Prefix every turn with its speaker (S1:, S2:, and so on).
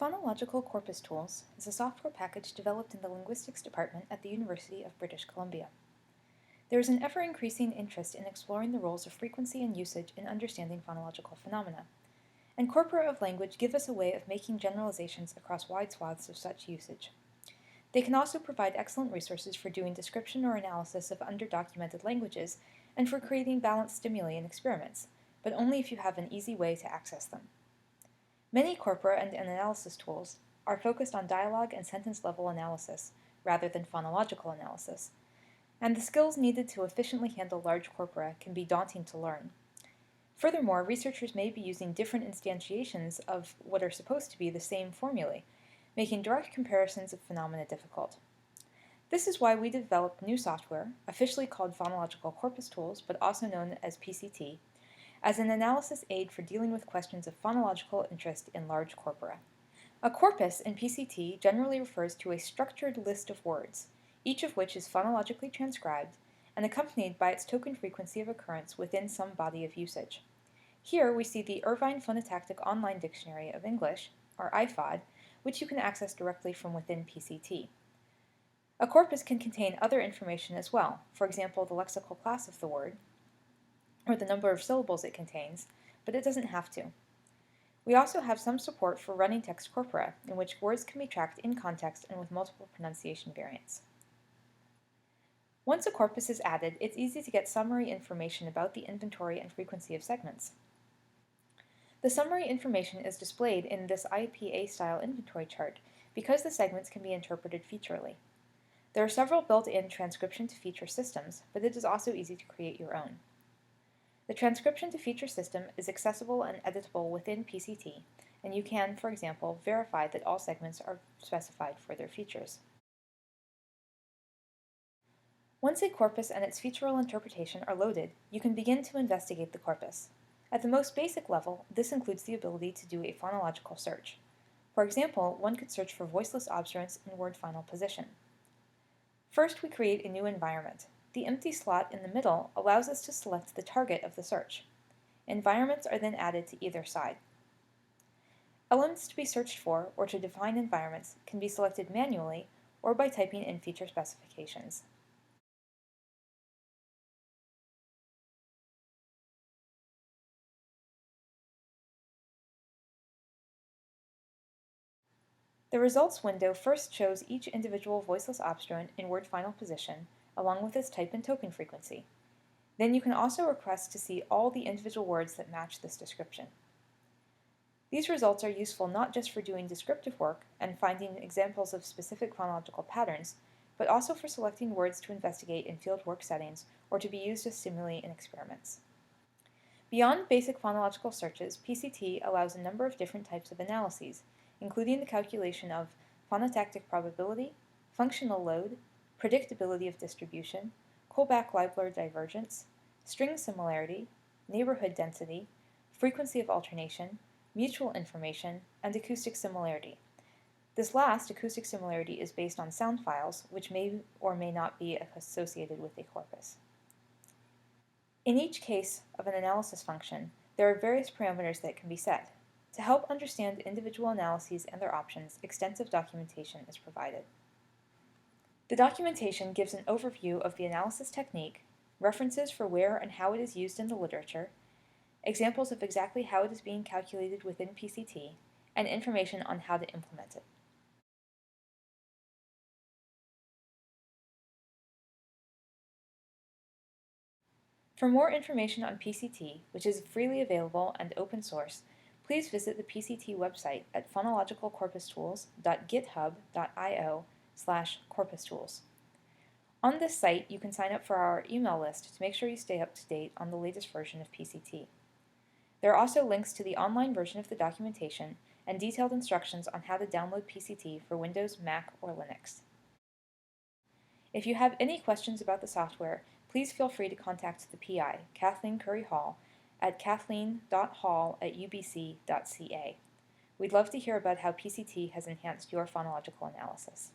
S1: Phonological CorpusTools is a software package developed in the Linguistics Department at the University of British Columbia. There is an ever-increasing interest in exploring the roles of frequency and usage in understanding phonological phenomena, and corpora of language give us a way of making generalizations across wide swaths of such usage. They can also provide excellent resources for doing description or analysis of underdocumented languages and for creating balanced stimuli in experiments, but only if you have an easy way to access them. Many corpora and analysis tools are focused on dialogue and sentence-level analysis rather than phonological analysis, and the skills needed to efficiently handle large corpora can be daunting to learn. Furthermore, researchers may be using different instantiations of what are supposed to be the same formulae, making direct comparisons of phenomena difficult. This is why we developed new software, officially called Phonological CorpusTools, but also known as PCT, as an analysis aid for dealing with questions of phonological interest in large corpora. A corpus in PCT generally refers to a structured list of words, each of which is phonologically transcribed and accompanied by its token frequency of occurrence within some body of usage. Here we see the Irvine Phonotactic Online Dictionary of English, or IPHOD, which you can access directly from within PCT. A corpus can contain other information as well, for example the lexical class of the word, or the number of syllables it contains, but it doesn't have to. We also have some support for running text corpora, in which words can be tracked in context and with multiple pronunciation variants. Once a corpus is added, it's easy to get summary information about the inventory and frequency of segments. The summary information is displayed in this IPA-style inventory chart because the segments can be interpreted featurely. There are several built-in transcription-to-feature systems, but it is also easy to create your own. The transcription-to-feature system is accessible and editable within PCT, and you can, for example, verify that all segments are specified for their features. Once a corpus and its featural interpretation are loaded, you can begin to investigate the corpus. At the most basic level, this includes the ability to do a phonological search. For example, one could search for voiceless obstruents in word final position. First, we create a new environment. The empty slot in the middle allows us to select the target of the search. Environments are then added to either side. Elements to be searched for or to define environments can be selected manually or by typing in feature specifications. The results window first shows each individual voiceless obstruent in word final position, along with its type and token frequency. Then you can also request to see all the individual words that match this description. These results are useful not just for doing descriptive work and finding examples of specific phonological patterns, but also for selecting words to investigate in fieldwork settings or to be used as stimuli in experiments. Beyond basic phonological searches, PCT allows a number of different types of analyses, including the calculation of phonotactic probability, functional load, predictability of distribution, Kullback-Leibler divergence, string similarity, neighborhood density, frequency of alternation, mutual information, and acoustic similarity. This last, acoustic similarity, is based on sound files, which may or may not be associated with a corpus. In each case of an analysis function, there are various parameters that can be set. To help understand individual analyses and their options, extensive documentation is provided. The documentation gives an overview of the analysis technique, references for where and how it is used in the literature, examples of exactly how it is being calculated within PCT, and information on how to implement it. For more information on PCT, which is freely available and open source, please visit the PCT website at phonologicalcorpustools.github.io/corpustools. On this site, you can sign up for our email list to make sure you stay up to date on the latest version of PCT. There are also links to the online version of the documentation and detailed instructions on how to download PCT for Windows, Mac, or Linux. If you have any questions about the software, please feel free to contact the PI, Kathleen Curry Hall, at kathleen.hall@ubc.ca. We'd love to hear about how PCT has enhanced your phonological analysis.